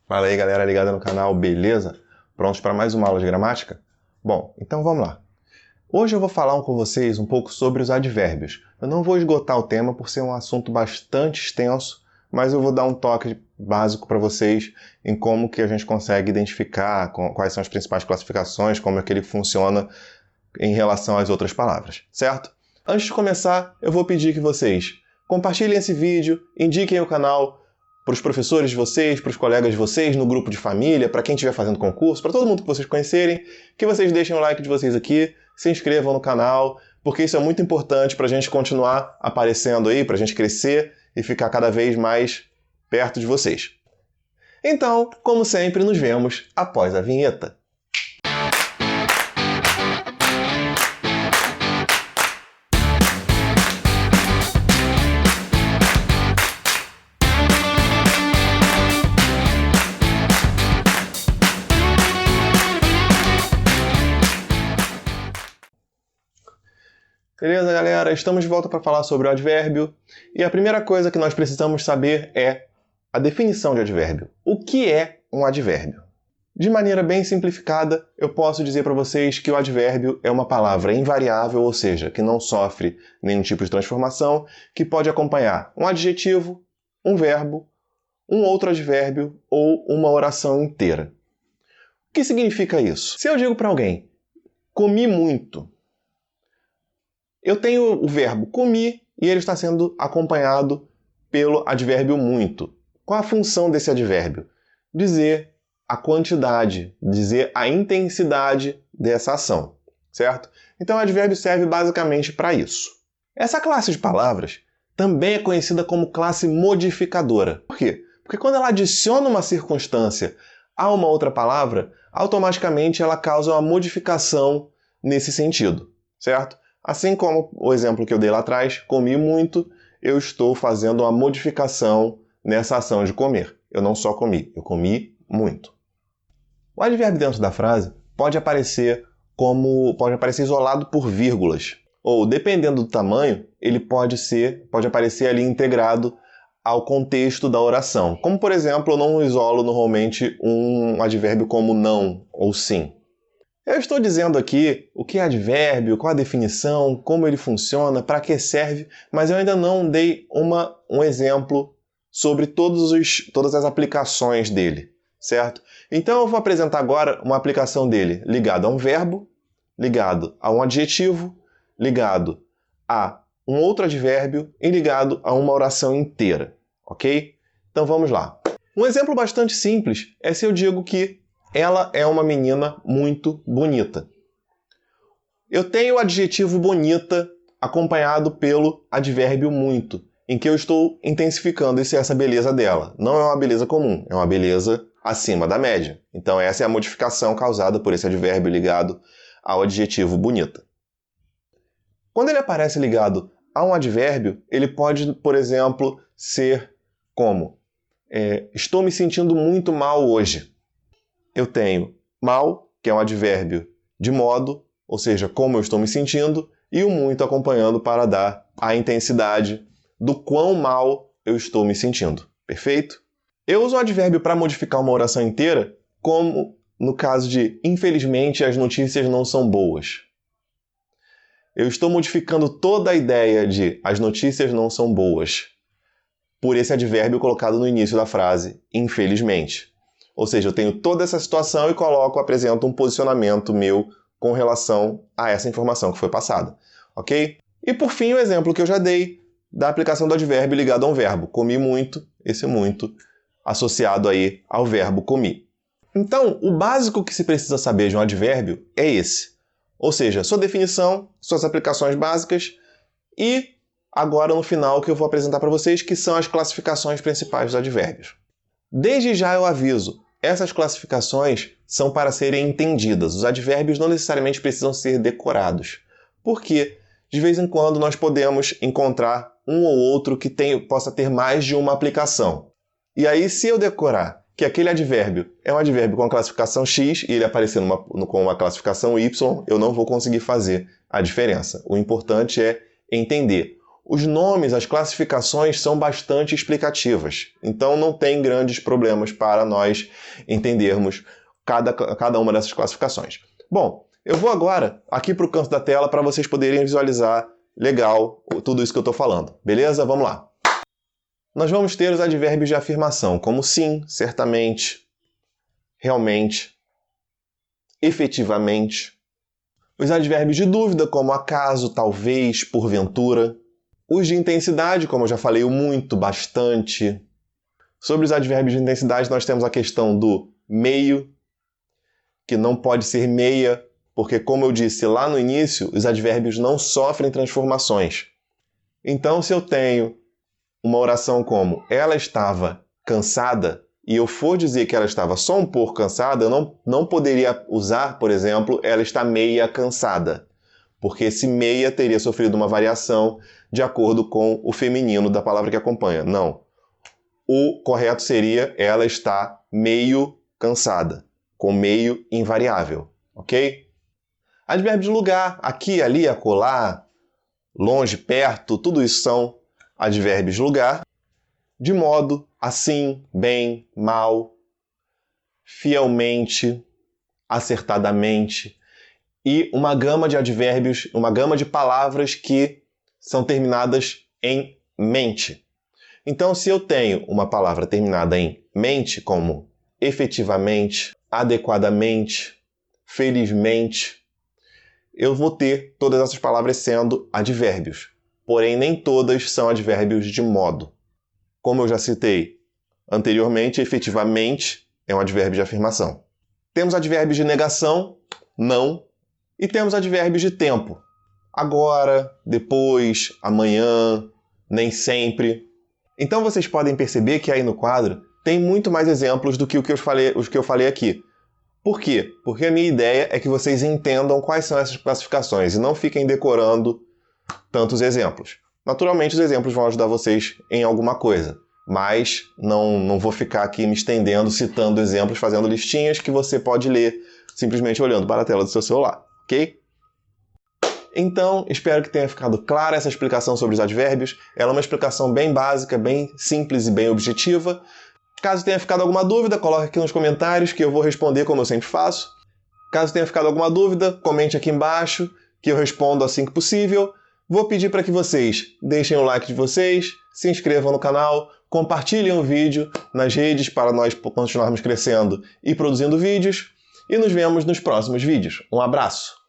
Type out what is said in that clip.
Fala aí, galera ligada no canal, beleza? Prontos para mais uma aula de gramática? Bom, então vamos lá. Hoje eu vou falar com vocês um pouco sobre os advérbios. Eu não vou esgotar o tema por ser um assunto bastante extenso, mas eu vou dar um toque básico para vocês em como que a gente consegue identificar quais são as principais classificações, como é que ele funciona em relação às outras palavras, certo? Antes de começar, eu vou pedir que vocês compartilhem esse vídeo, indiquem o canal para os professores de vocês, para os colegas de vocês, no grupo de família, para quem estiver fazendo concurso, para todo mundo que vocês conhecerem, que vocês deixem o like de vocês aqui, se inscrevam no canal, porque isso é muito importante para a gente continuar aparecendo aí, para a gente crescer e ficar cada vez mais perto de vocês. Então, como sempre, nos vemos após a vinheta. Beleza, galera? Estamos de volta para falar sobre o advérbio. E a primeira coisa que nós precisamos saber é a definição de advérbio. O que é um advérbio? De maneira bem simplificada, eu posso dizer para vocês que o advérbio é uma palavra invariável, ou seja, que não sofre nenhum tipo de transformação, que pode acompanhar um adjetivo, um verbo, um outro advérbio ou uma oração inteira. O que significa isso? Se eu digo para alguém, comi muito, eu tenho o verbo comi e ele está sendo acompanhado pelo advérbio muito. Qual a função desse advérbio? Dizer a quantidade, dizer a intensidade dessa ação, certo? Então o advérbio serve basicamente para isso. Essa classe de palavras também é conhecida como classe modificadora. Por quê? Porque quando ela adiciona uma circunstância a uma outra palavra, automaticamente ela causa uma modificação nesse sentido, certo? Assim como o exemplo que eu dei lá atrás, comi muito, eu estou fazendo uma modificação nessa ação de comer. Eu não só comi, eu comi muito. O advérbio dentro da frase pode aparecer isolado por vírgulas, ou dependendo do tamanho, ele pode aparecer ali integrado ao contexto da oração. Como, por exemplo, eu não isolo normalmente um advérbio como não ou sim. Eu estou dizendo aqui o que é advérbio, qual a definição, como ele funciona, para que serve, mas eu ainda não dei um exemplo sobre todas as aplicações dele, certo? Então eu vou apresentar agora uma aplicação dele ligada a um verbo, ligado a um adjetivo, ligado a um outro advérbio e ligado a uma oração inteira, ok? Então vamos lá. Um exemplo bastante simples é se eu digo que ela é uma menina muito bonita. Eu tenho o adjetivo bonita acompanhado pelo advérbio muito, em que eu estou intensificando essa beleza dela. Não é uma beleza comum, é uma beleza acima da média. Então essa é a modificação causada por esse advérbio ligado ao adjetivo bonita. Quando ele aparece ligado a um advérbio, ele pode, por exemplo, ser como estou me sentindo muito mal hoje. Eu tenho mal, que é um advérbio de modo, ou seja, como eu estou me sentindo, e o muito acompanhando para dar a intensidade do quão mal eu estou me sentindo. Perfeito? Eu uso o advérbio para modificar uma oração inteira, como no caso de infelizmente as notícias não são boas. Eu estou modificando toda a ideia de as notícias não são boas por esse advérbio colocado no início da frase, infelizmente. Ou seja, eu tenho toda essa situação e apresento um posicionamento meu com relação a essa informação que foi passada, ok? E por fim, o exemplo que eu já dei da aplicação do advérbio ligado a um verbo. Comi muito, esse muito associado aí ao verbo comi. Então, o básico que se precisa saber de um advérbio é esse. Ou seja, sua definição, suas aplicações básicas e agora no final que eu vou apresentar para vocês que são as classificações principais dos advérbios. Desde já eu aviso, essas classificações são para serem entendidas. Os advérbios não necessariamente precisam ser decorados. Porque, de vez em quando, nós podemos encontrar um ou outro que possa ter mais de uma aplicação. E aí, se eu decorar que aquele advérbio é um advérbio com a classificação X e ele aparecer com uma classificação Y, eu não vou conseguir fazer a diferença. O importante é entender os nomes, as classificações são bastante explicativas. Então não tem grandes problemas para nós entendermos cada uma dessas classificações. Bom, eu vou agora aqui para o canto da tela para vocês poderem visualizar legal tudo isso que eu estou falando. Beleza? Vamos lá. Nós vamos ter os advérbios de afirmação, como sim, certamente, realmente, efetivamente. Os advérbios de dúvida, como acaso, talvez, porventura. Os de intensidade, como eu já falei, o muito, bastante. Sobre os advérbios de intensidade, nós temos a questão do meio, que não pode ser meia, porque, como eu disse lá no início, os advérbios não sofrem transformações. Então, se eu tenho uma oração como ela estava cansada, e eu for dizer que ela estava só um pouco cansada, eu não poderia usar, por exemplo, ela está meia cansada, porque esse meia teria sofrido uma variação de acordo com o feminino da palavra que acompanha. Não. O correto seria ela está meio cansada, com meio invariável, ok? Advérbios de lugar, aqui, ali, acolá, longe, perto, tudo isso são advérbios de lugar. De modo, assim, bem, mal, fielmente, acertadamente, e uma gama de advérbios, uma gama de palavras que são terminadas em mente. Então, se eu tenho uma palavra terminada em mente, como efetivamente, adequadamente, felizmente, eu vou ter todas essas palavras sendo advérbios. Porém, nem todas são advérbios de modo. Como eu já citei anteriormente, efetivamente é um advérbio de afirmação. Temos advérbios de negação, não, e temos advérbios de tempo. Agora, depois, amanhã, nem sempre. Então vocês podem perceber que aí no quadro tem muito mais exemplos do que os que eu falei aqui. Por quê? Porque a minha ideia é que vocês entendam quais são essas classificações e não fiquem decorando tantos exemplos. Naturalmente, os exemplos vão ajudar vocês em alguma coisa, mas não vou ficar aqui me estendendo, citando exemplos, fazendo listinhas que você pode ler simplesmente olhando para a tela do seu celular, ok? Então, espero que tenha ficado clara essa explicação sobre os advérbios. Ela é uma explicação bem básica, bem simples e bem objetiva. Caso tenha ficado alguma dúvida, coloque aqui nos comentários que eu vou responder como eu sempre faço. Caso tenha ficado alguma dúvida, comente aqui embaixo que eu respondo assim que possível. Vou pedir para que vocês deixem o like de vocês, se inscrevam no canal, compartilhem o vídeo nas redes para nós continuarmos crescendo e produzindo vídeos, e nos vemos nos próximos vídeos. Um abraço!